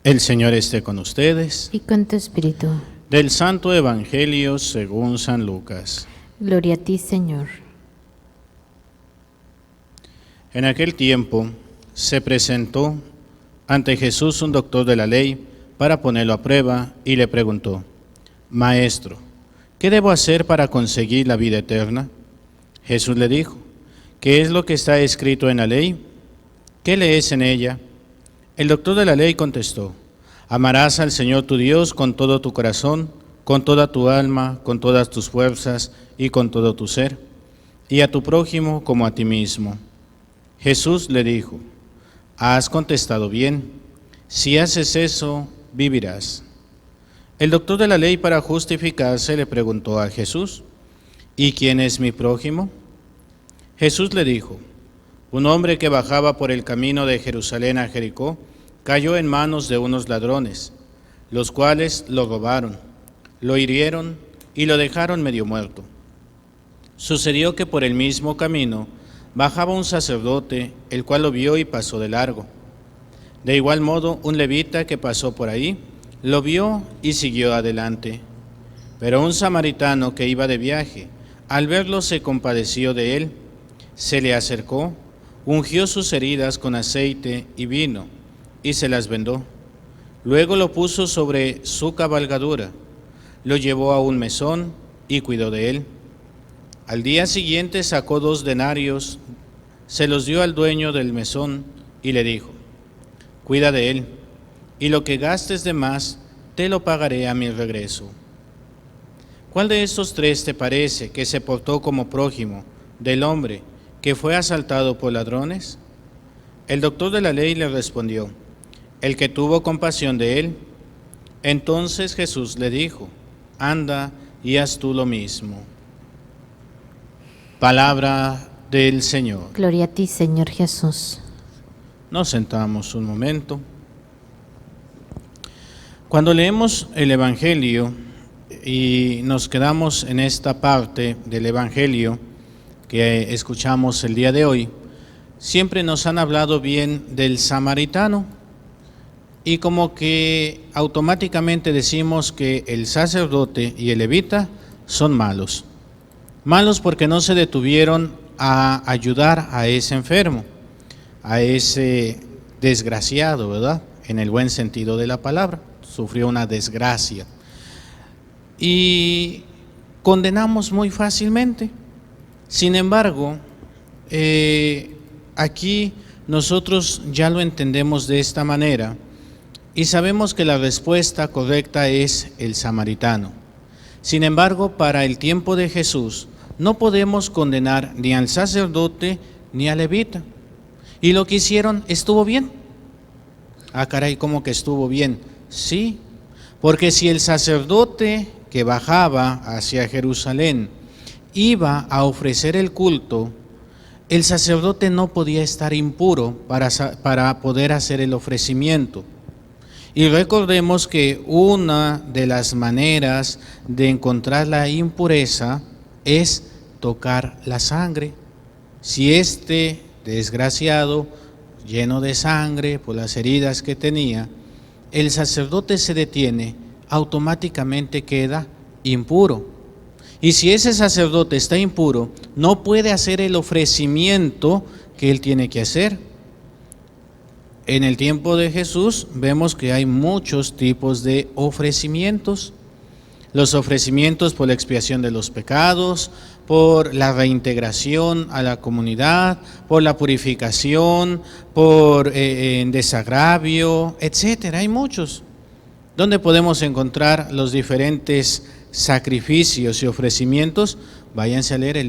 El Señor esté con ustedes. Y con tu espíritu. Del Santo Evangelio según San Lucas. Gloria a ti, Señor. En aquel tiempo se presentó ante Jesús un doctor de la ley para ponerlo a prueba y le preguntó: Maestro, ¿qué debo hacer para conseguir la vida eterna? Jesús le dijo: ¿Qué es lo que está escrito en la ley? ¿Qué lees en ella? El doctor de la ley contestó: Amarás al Señor tu Dios con todo tu corazón, con toda tu alma, con todas tus fuerzas y con todo tu ser, y a tu prójimo como a ti mismo. Jesús le dijo: Has contestado bien, si haces eso, vivirás. El doctor de la ley, para justificarse, le preguntó a Jesús: ¿Y quién es mi prójimo? Jesús le dijo: Un hombre que bajaba por el camino de Jerusalén a Jericó cayó en manos de unos ladrones, los cuales lo robaron, lo hirieron y lo dejaron medio muerto. Sucedió que por el mismo camino bajaba un sacerdote, el cual lo vio y pasó de largo. De igual modo, un levita que pasó por ahí lo vio y siguió adelante. Pero un samaritano que iba de viaje, al verlo se compadeció de él, se le acercó, ungió sus heridas con aceite y vino, y se las vendó. Luego lo puso sobre su cabalgadura, lo llevó a un mesón y cuidó de él. Al día siguiente sacó 2 denarios, se los dio al dueño del mesón y le dijo: Cuida de él, y lo que gastes de más te lo pagaré a mi regreso. ¿Cuál de estos 3 te parece que se portó como prójimo del hombre que fue asaltado por ladrones? El doctor de la ley le respondió: El que tuvo compasión de él. Entonces Jesús le dijo: Anda y haz tú lo mismo. Palabra del Señor. Gloria a ti, Señor Jesús. Nos sentamos un momento. Cuando leemos el Evangelio y nos quedamos en esta parte del Evangelio que escuchamos el día de hoy, siempre nos han hablado bien del samaritano y como que automáticamente decimos que el sacerdote y el levita son malos. Malos porque no se detuvieron a ayudar a ese enfermo, a ese desgraciado, ¿verdad? En el buen sentido de la palabra, sufrió una desgracia. Y condenamos muy fácilmente. Sin embargo, aquí nosotros ya lo entendemos de esta manera y sabemos que la respuesta correcta es el samaritano. Sin embargo, para el tiempo de Jesús, no podemos condenar ni al sacerdote ni al levita. Y lo que hicieron estuvo bien. Ah, caray, ¿cómo que estuvo bien? Sí, porque si el sacerdote que bajaba hacia Jerusalén iba a ofrecer el culto, el sacerdote no podía estar impuro para poder hacer el ofrecimiento. Y recordemos que una de las maneras de encontrar la impureza es tocar la sangre. Si este desgraciado, lleno de sangre por las heridas que tenía, el sacerdote se detiene, automáticamente queda impuro. Y si ese sacerdote está impuro, no puede hacer el ofrecimiento que él tiene que hacer. En el tiempo de Jesús vemos que hay muchos tipos de ofrecimientos. Los ofrecimientos por la expiación de los pecados, por la reintegración a la comunidad, por la purificación, por desagravio, etcétera. Hay muchos. ¿Dónde podemos encontrar los diferentes sacrificios y ofrecimientos? Váyanse a leer el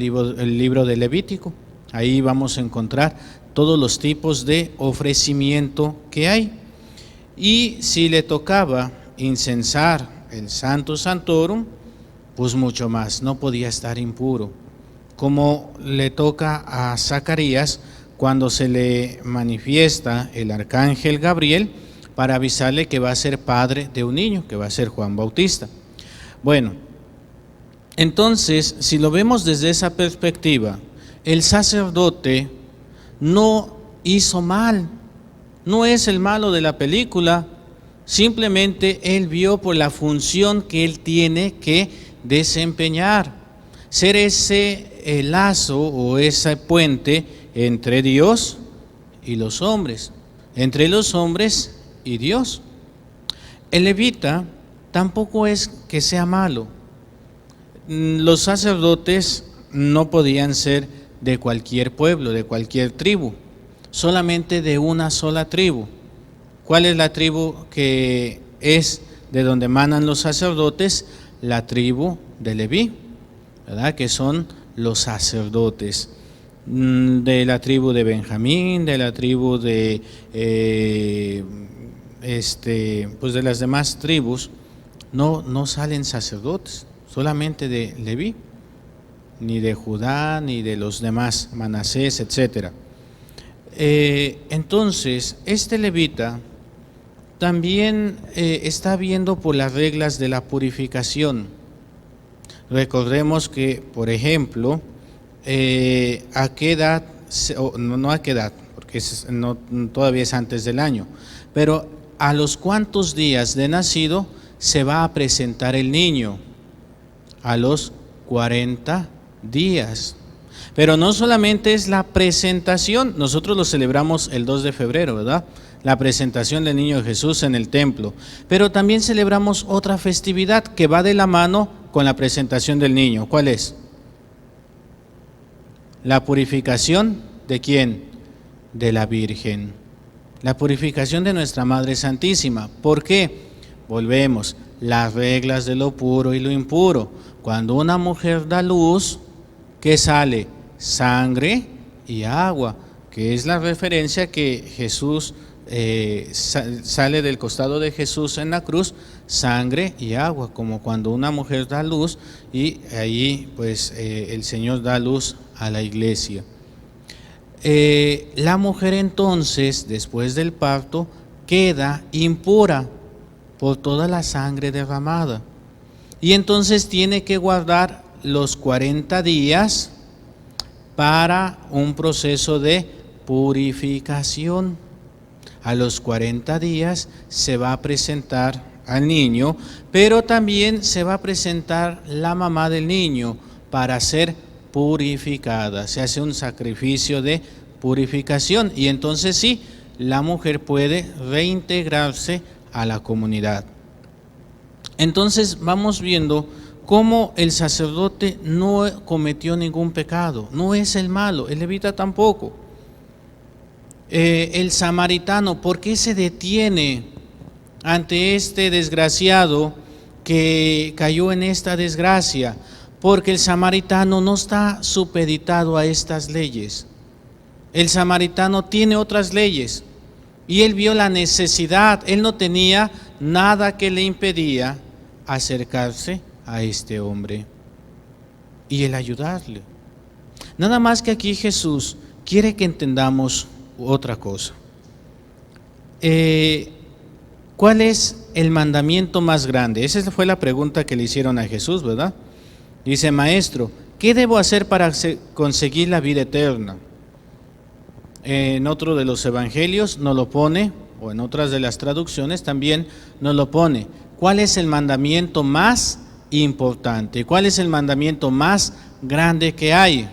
libro de Levítico. Ahí vamos a encontrar todos los tipos de ofrecimiento que hay. Y si le tocaba incensar el Santo Santorum, pues mucho más, no podía estar impuro. Como le toca a Zacarías cuando se le manifiesta el arcángel Gabriel para avisarle que va a ser padre de un niño, que va a ser Juan Bautista. Bueno, entonces, si lo vemos desde esa perspectiva, el sacerdote no hizo mal, no es el malo de la película, simplemente él vio por la función que él tiene que desempeñar, ser ese lazo o ese puente entre Dios y los hombres, entre los hombres y Dios. El levita tampoco es que sea malo. Los sacerdotes no podían ser de cualquier pueblo, de cualquier tribu, solamente de una sola tribu. ¿Cuál es la tribu que es de donde emanan los sacerdotes? La tribu de Leví, ¿verdad? Que son los sacerdotes. De la tribu de Benjamín, de la tribu de pues de las demás tribus, no salen sacerdotes, solamente de Leví, ni de Judá, ni de los demás, Manasés, etc. Entonces, este levita también está viendo por las reglas de la purificación. Recordemos que, por ejemplo, a qué edad, no a qué edad, porque todavía es antes del año, pero a los cuántos días de nacido se va a presentar el niño. A los 40 días. Pero no solamente es la presentación, nosotros lo celebramos el 2 de febrero, ¿verdad? La presentación del niño Jesús en el templo, pero también celebramos otra festividad que va de la mano con la presentación del niño. ¿Cuál es? La purificación ¿de quién? De la Virgen. La purificación de nuestra Madre Santísima. ¿Por qué? Volvemos, las reglas de lo puro y lo impuro. Cuando una mujer da luz, ¿qué sale? Sangre y agua, que es la referencia que Jesús sale del costado de Jesús en la cruz, sangre y agua, como cuando una mujer da luz y ahí pues el Señor da luz a la iglesia. La mujer entonces, después del parto, queda impura por toda la sangre derramada y entonces tiene que guardar los 40 días para un proceso de purificación. A los 40 días se va a presentar al niño, pero también se va a presentar la mamá del niño para ser purificada. Se hace un sacrificio de purificación y entonces sí, la mujer puede reintegrarse a la comunidad. Entonces vamos viendo cómo el sacerdote no cometió ningún pecado, no es el malo, el levita tampoco. El samaritano, ¿por qué se detiene ante este desgraciado que cayó en esta desgracia? Porque el samaritano no está supeditado a estas leyes. El samaritano tiene otras leyes y él vio la necesidad, él no tenía nada que le impedía acercarse a este hombre y el ayudarle. Nada más que aquí Jesús quiere que entendamos otra cosa. ¿Cuál es el mandamiento más grande? Esa fue la pregunta que le hicieron a Jesús, ¿verdad? Dice: Maestro, ¿qué debo hacer para conseguir la vida eterna? En otro de los evangelios nos lo pone, o en otras de las traducciones también nos lo pone. ¿Cuál es el mandamiento más importante? ¿Cuál es el mandamiento más grande que hay?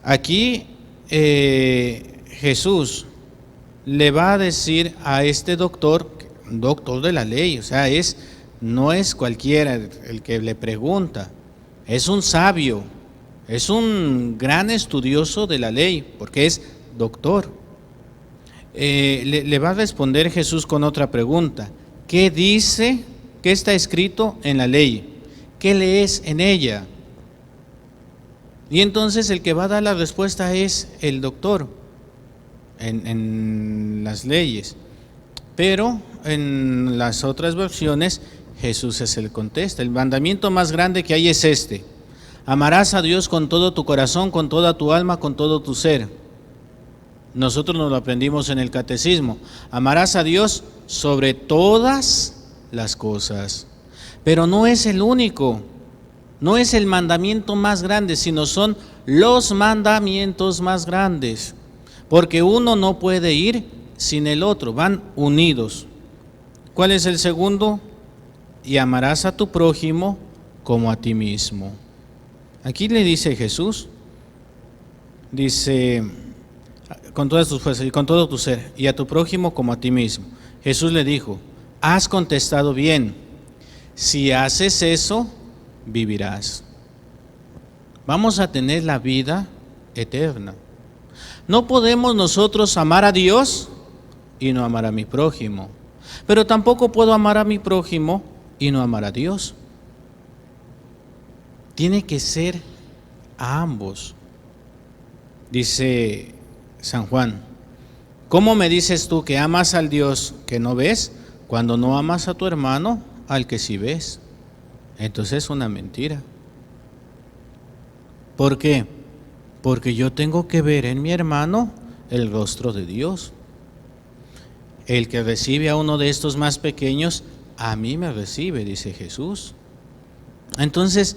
Aquí Jesús le va a decir a este doctor de la ley, o sea, no es cualquiera el que le pregunta, es un sabio, es un gran estudioso de la ley, porque es doctor. Le va a responder Jesús con otra pregunta: ¿qué dice? ¿Qué está escrito en la ley? ¿Qué lees en ella? Y entonces el que va a dar la respuesta es el doctor en las leyes, pero en las otras versiones Jesús es el que contesta. El mandamiento más grande que hay es este: amarás a Dios con todo tu corazón, con toda tu alma, con todo tu ser. Nosotros nos lo aprendimos en el catecismo. Amarás a Dios sobre todas las cosas. Pero no es el único, no es el mandamiento más grande, sino son los mandamientos más grandes. Porque uno no puede ir sin el otro, van unidos. ¿Cuál es el segundo? Y amarás a tu prójimo como a ti mismo. Aquí le dice Jesús, dice, con todas tus fuerzas y con todo tu ser, y a tu prójimo como a ti mismo. Jesús le dijo, has contestado bien, si haces eso, vivirás. Vamos a tener la vida eterna. No podemos nosotros amar a Dios y no amar a mi prójimo, pero tampoco puedo amar a mi prójimo y no amar a Dios. Tiene que ser a ambos. Dice San Juan, ¿cómo me dices tú que amas al Dios que no ves cuando no amas a tu hermano al que sí ves? Entonces es una mentira. ¿Por qué? Porque yo tengo que ver en mi hermano el rostro de Dios. El que recibe a uno de estos más pequeños, a mí me recibe, dice Jesús. Entonces,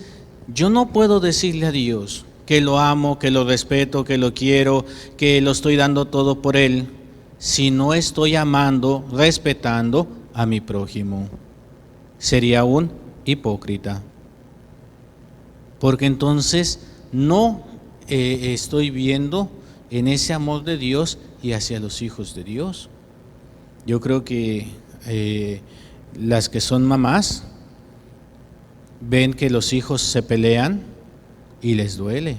yo no puedo decirle a Dios que lo amo, que lo respeto, que lo quiero, que lo estoy dando todo por Él, si no estoy amando, respetando a mi prójimo. Sería un hipócrita. Porque entonces no estoy viendo en ese amor de Dios y hacia los hijos de Dios. Yo creo que las que son mamás ven que los hijos se pelean y les duele.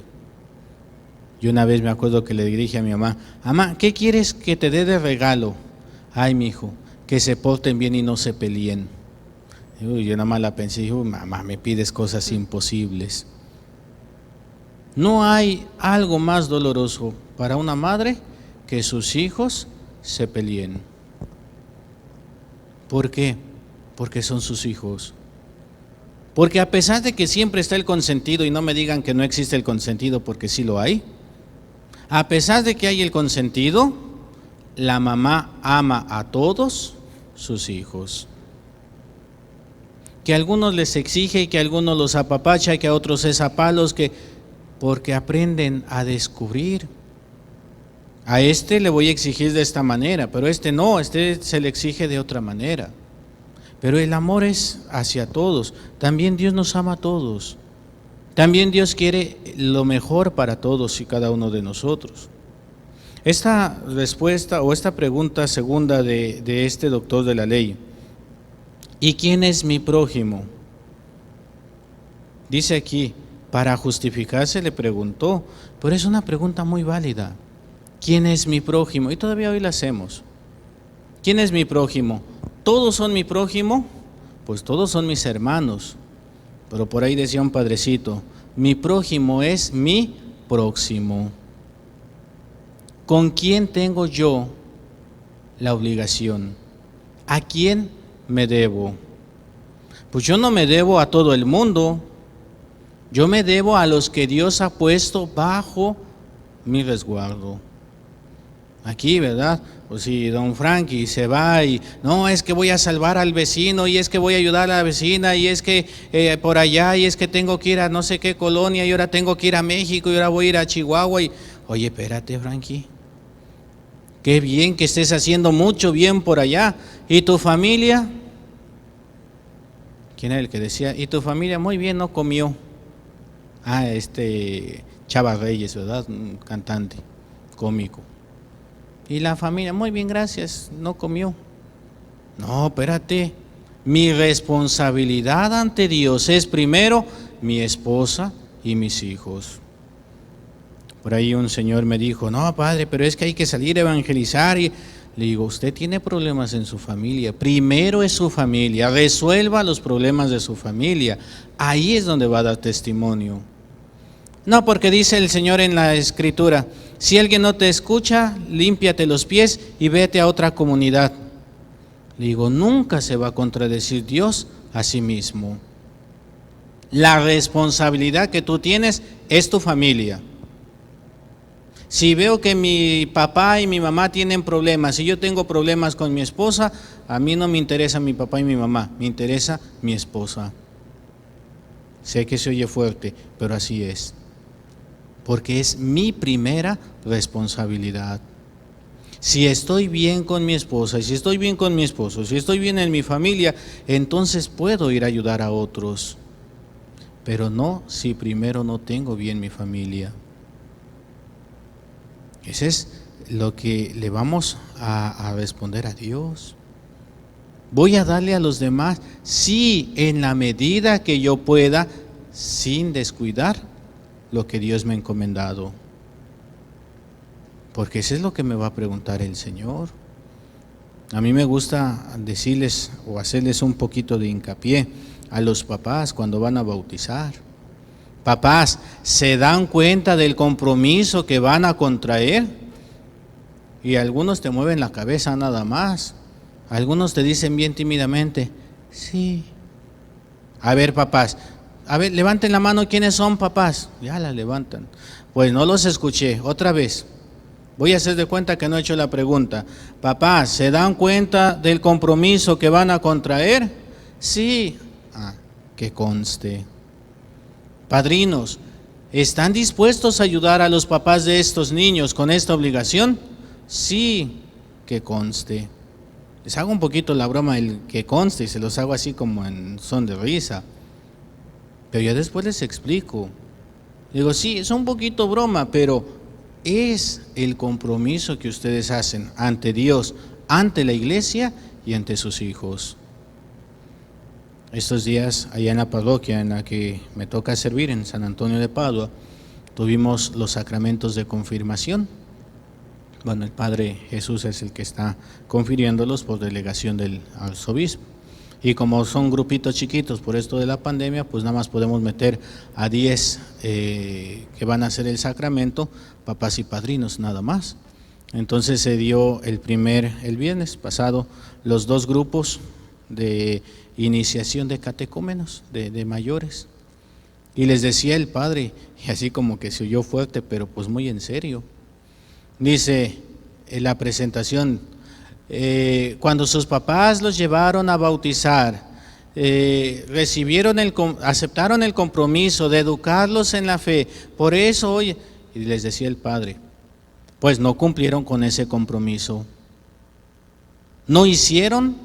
Yo una vez me acuerdo que le dije a mi mamá, mamá, ¿qué quieres que te dé de regalo? Ay, mi hijo, que se porten bien y no se peleen. Yo nada más la pensé y dije, mamá, me pides cosas imposibles. No hay algo más doloroso para una madre que sus hijos se peleen. ¿Por qué? Porque son sus hijos. Porque a pesar de que siempre está el consentido, y no me digan que no existe el consentido porque sí lo hay, a pesar de que hay el consentido, la mamá ama a todos sus hijos. Que a algunos les exige y que a algunos los apapacha y que a otros es a palos, porque aprenden a descubrir. A este le voy a exigir de esta manera, pero este no, este se le exige de otra manera. Pero el amor es hacia todos. También Dios nos ama a todos. También Dios quiere lo mejor para todos y cada uno de nosotros. Esta respuesta o esta pregunta segunda de este doctor de la ley, ¿y quién es mi prójimo? Dice aquí, para justificarse le preguntó, pero es una pregunta muy válida. ¿Quién es mi prójimo? Y todavía hoy la hacemos. ¿Quién es mi prójimo? ¿Todos son mi prójimo? Pues todos son mis hermanos. Pero por ahí decía un padrecito, mi prójimo es mi próximo. ¿Con quién tengo yo la obligación? ¿A quién me debo? Pues yo no me debo a todo el mundo. Yo me debo a los que Dios ha puesto bajo mi resguardo. Aquí, ¿verdad? Pues si don Frankie se va y no, es que voy a salvar al vecino y es que voy a ayudar a la vecina y es que por allá y es que tengo que ir a no sé qué colonia y ahora tengo que ir a México y ahora voy a ir a Chihuahua y oye, espérate, Frankie, qué bien que estés haciendo mucho bien por allá. ¿Y tu familia? ¿Quién era el que decía? ¿Y tu familia? Muy bien, no comió. Chava Reyes, ¿verdad? Un cantante cómico. Y la familia, muy bien, gracias, no comió. No, espérate, mi responsabilidad ante Dios es primero mi esposa y mis hijos. Por ahí un señor me dijo, no, padre, pero es que hay que salir a evangelizar. Y le digo, usted tiene problemas en su familia, primero es su familia, resuelva los problemas de su familia, ahí es donde va a dar testimonio. No, porque dice el Señor en la Escritura, si alguien no te escucha, límpiate los pies y vete a otra comunidad. Le digo, nunca se va a contradecir Dios a sí mismo. La responsabilidad que tú tienes es tu familia. Si veo que mi papá y mi mamá tienen problemas, si yo tengo problemas con mi esposa, a mí no me interesa mi papá y mi mamá, me interesa mi esposa. Sé que se oye fuerte, pero así es. Porque es mi primera responsabilidad. Si estoy bien con mi esposa, y si estoy bien con mi esposo, si estoy bien en mi familia, entonces puedo ir a ayudar a otros. Pero no si primero no tengo bien mi familia. Ese es lo que le vamos a responder a Dios. Voy a darle a los demás, sí, en la medida que yo pueda, sin descuidar lo que Dios me ha encomendado. Porque eso es lo que me va a preguntar el Señor. A mí me gusta decirles o hacerles un poquito de hincapié a los papás cuando van a bautizar. Papás, ¿se dan cuenta del compromiso que van a contraer? Y algunos te mueven la cabeza nada más. Algunos te dicen bien tímidamente, sí. A ver, papás, a ver, levanten la mano, ¿quiénes son papás? Ya la levantan. Pues no los escuché, otra vez. Voy a hacer de cuenta que no he hecho la pregunta. Papás, ¿se dan cuenta del compromiso que van a contraer? Sí. Que conste. Padrinos, ¿están dispuestos a ayudar a los papás de estos niños con esta obligación? Sí, que conste. Les hago un poquito la broma el que conste y se los hago así como en son de risa. Pero ya después les explico. Digo, sí, es un poquito broma, pero es el compromiso que ustedes hacen ante Dios, ante la iglesia y ante sus hijos. Estos días, allá en la parroquia en la que me toca servir, en San Antonio de Padua, tuvimos los sacramentos de confirmación. Bueno, el Padre Jesús es el que está confiriéndolos por delegación del arzobispo. Y como son grupitos chiquitos por esto de la pandemia, pues nada más podemos meter a 10 que van a hacer el sacramento, papás y padrinos, nada más. Entonces se dio el viernes pasado, los 2 grupos de iniciación de catecúmenos, de mayores. Y les decía el Padre, y así como que se oyó fuerte, pero pues muy en serio. Dice en la presentación, cuando sus papás los llevaron a bautizar, aceptaron el compromiso de educarlos en la fe, por eso hoy, y les decía el Padre, pues no cumplieron con ese compromiso, no hicieron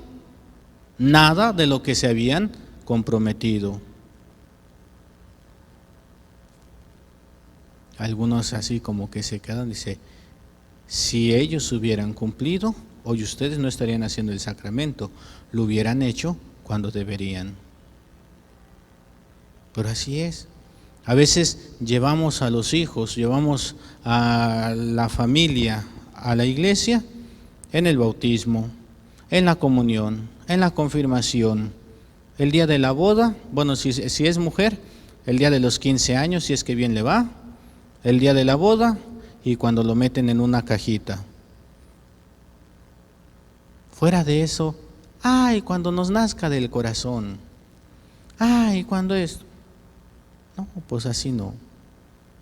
nada de lo que se habían comprometido. Algunos así como que se quedan, dice, si ellos hubieran cumplido, hoy ustedes no estarían haciendo el sacramento, lo hubieran hecho cuando deberían. Pero así es. A veces llevamos a los hijos, llevamos a la familia a la iglesia en el bautismo, en la comunión, en la confirmación, el día de la boda, bueno, si es mujer, el día de los 15 años, si es que bien le va, el día de la boda y cuando lo meten en una cajita. Fuera de eso, ay, cuando nos nazca del corazón, ay, cuando es, no, pues así no.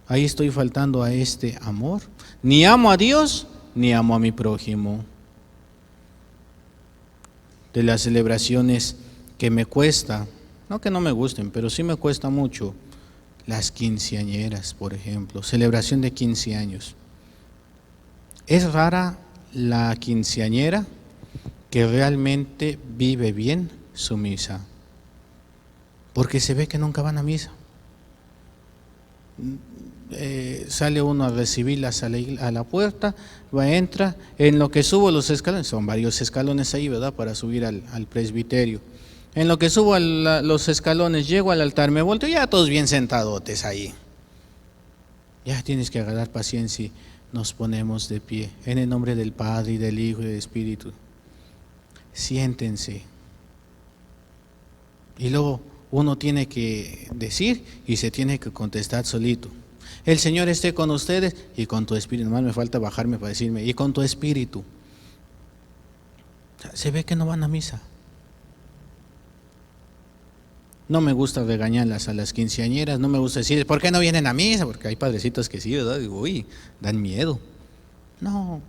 Ahí estoy faltando a este amor. Ni amo a Dios, ni amo a mi prójimo. De las celebraciones que me cuesta, no que no me gusten, pero sí me cuesta mucho, las quinceañeras, por ejemplo, celebración de 15 años. Es rara la quinceañera que realmente vive bien su misa, porque se ve que nunca van a misa. Sale uno a recibirlas a la puerta, entra, en lo que subo los escalones, son varios escalones ahí, ¿verdad?, para subir al presbiterio. En lo que subo los escalones, llego al altar, me volteo, ya todos bien sentadotes ahí. Ya tienes que agarrar paciencia y nos ponemos de pie, en el nombre del Padre y del Hijo y del Espíritu. Siéntense. Y luego uno tiene que decir y se tiene que contestar solito. El Señor esté con ustedes y con tu espíritu. Nomás me falta bajarme para decirme, y con tu espíritu. O sea, se ve que no van a misa. No me gusta regañarlas a las quinceañeras, no me gusta decir, ¿por qué no vienen a misa? Porque hay padrecitos que sí, ¿verdad? Digo, uy, dan miedo. No,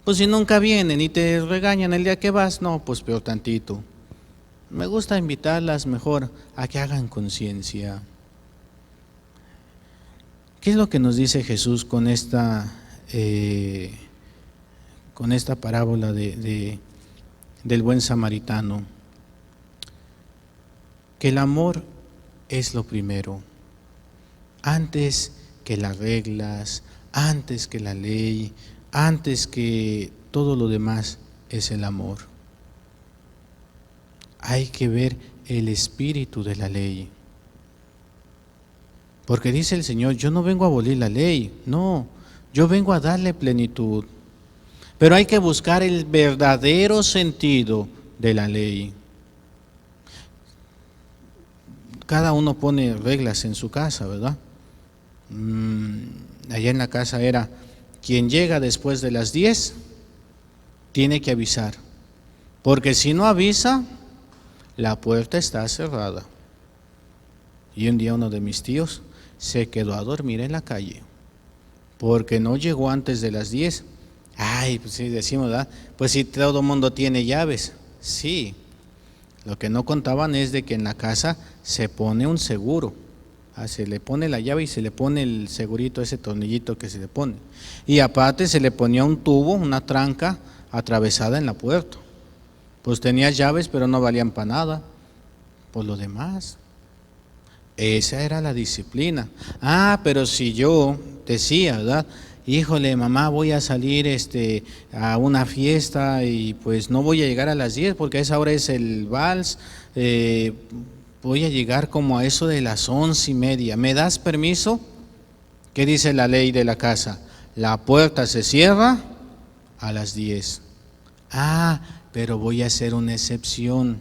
pues si nunca vienen y te regañan el día que vas, no, pues peor tantito. Me gusta invitarlas mejor a que hagan conciencia. ¿Qué es lo que nos dice Jesús con con esta parábola del buen samaritano, que el amor es lo primero, antes que las reglas, antes que la ley, antes que todo lo demás es el amor. Hay que ver el espíritu de la ley. Porque dice el Señor, yo no vengo a abolir la ley, no, yo vengo a darle plenitud. Pero hay que buscar el verdadero sentido de la ley. Cada uno pone reglas en su casa, ¿verdad? Allá en la casa era, quien llega después de las 10 tiene que avisar, porque si no avisa, la puerta está cerrada. Y un día uno de mis tíos se quedó a dormir en la calle, porque no llegó antes de las 10. Ay, pues sí, decimos, ¿verdad? Pues si todo el mundo tiene llaves, sí. Lo que no contaban es de que en la casa se pone un seguro. Se le pone la llave y se le pone el segurito, ese tornillito que se le pone. Y aparte se le ponía un tubo, una tranca atravesada en la puerta. Pues tenía llaves, pero no valían para nada. Por lo demás, esa era la disciplina. Pero si yo decía, ¿verdad? Híjole, mamá, voy a salir a una fiesta y pues no voy a llegar a las 10 porque a esa hora es el vals, voy a llegar como a eso de las 11:30. ¿Me das permiso? ¿Qué dice la ley de la casa? La puerta se cierra a las 10. Pero voy a hacer una excepción.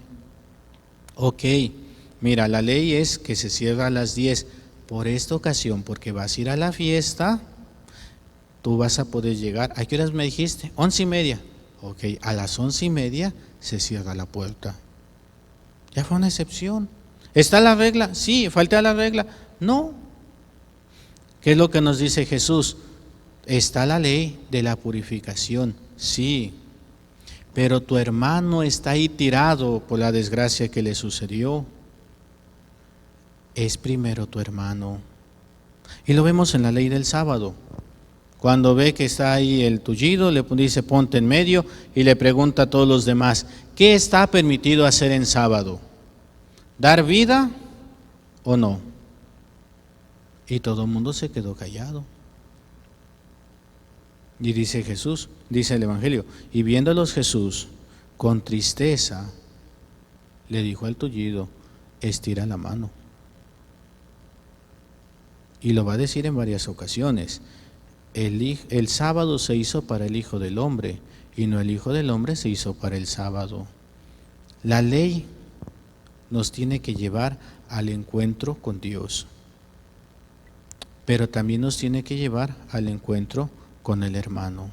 Ok, mira, la ley es que se cierra a las 10. Por esta ocasión, porque vas a ir a la fiesta, tú vas a poder llegar. ¿A qué horas me dijiste? 11:30. Ok, a las 11:30 se cierra la puerta. Ya fue una excepción. ¿Está la regla? Sí. ¿Falta la regla? No. ¿Qué es lo que nos dice Jesús? Está la ley de la purificación, sí. Pero tu hermano está ahí tirado por la desgracia que le sucedió. Es primero tu hermano. Y lo vemos en la ley del sábado. Cuando ve que está ahí el tullido, le dice ponte en medio y le pregunta a todos los demás, ¿qué está permitido hacer en sábado? ¿Dar vida o no? Y todo el mundo se quedó callado. Y dice Jesús, dice el Evangelio, y viéndolos Jesús con tristeza, le dijo al tullido, estira la mano. Y lo va a decir en varias ocasiones. El sábado se hizo para el Hijo del Hombre y no el Hijo del Hombre se hizo para el sábado. La ley nos tiene que llevar al encuentro con Dios, pero también nos tiene que llevar al encuentro con el hermano.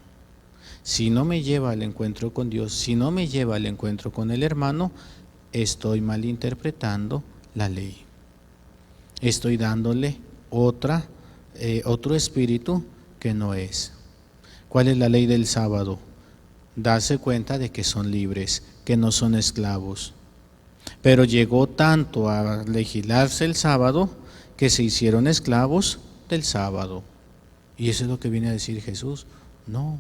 Si no me lleva al encuentro con Dios, si no me lleva al encuentro con el hermano, estoy malinterpretando la ley. Estoy dándole otro espíritu que no es. ¿Cuál es la ley del sábado? Darse cuenta de que son libres, que no son esclavos. Pero llegó tanto a legislarse el sábado que se hicieron esclavos del sábado. Y eso es lo que viene a decir Jesús. No.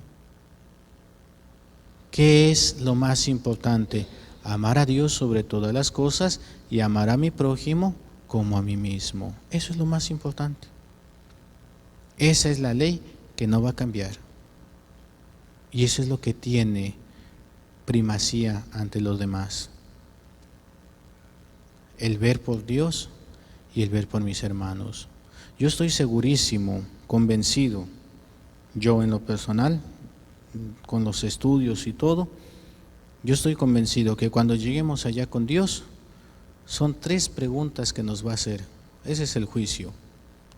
¿Qué es lo más importante? Amar a Dios sobre todas las cosas y amar a mi prójimo como a mí mismo. Eso es lo más importante. Esa es la ley que no va a cambiar. Y eso es lo que tiene primacía ante los demás. El ver por Dios y el ver por mis hermanos. Yo estoy segurísimo, convencido, yo en lo personal, con los estudios y todo, yo estoy convencido que cuando lleguemos allá con Dios, son 3 preguntas que nos va a hacer. Ese es el juicio.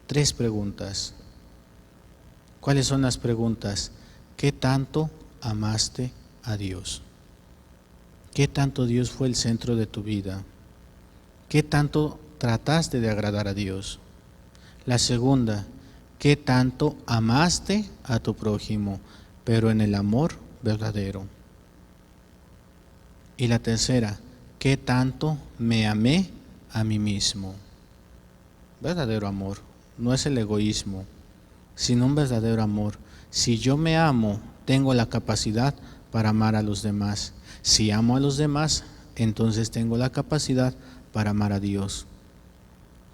3 preguntas. ¿Cuáles son las preguntas? ¿Qué tanto amaste a Dios? ¿Qué tanto Dios fue el centro de tu vida? ¿Qué tanto trataste de agradar a Dios? La segunda, ¿qué tanto amaste a tu prójimo, pero en el amor verdadero? Y la tercera, ¿qué tanto me amé a mí mismo? Verdadero amor, no es el egoísmo, sino un verdadero amor. Si yo me amo tengo la capacidad para amar a los demás. Si amo a los demás, entonces tengo la capacidad para amar a Dios.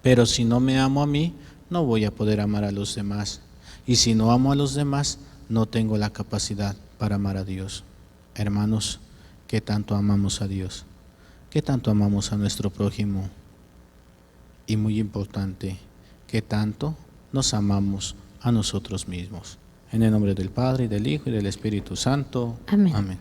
Pero si no me amo a mí, no voy a poder amar a los demás. Y si no amo a los demás, no tengo la capacidad para amar a Dios. Hermanos, ¿qué tanto amamos a Dios? ¿Qué tanto amamos a nuestro prójimo? Y muy importante, ¿qué tanto nos amamos a nosotros mismos? En el nombre del Padre, y del Hijo, y del Espíritu Santo. Amén. Amén.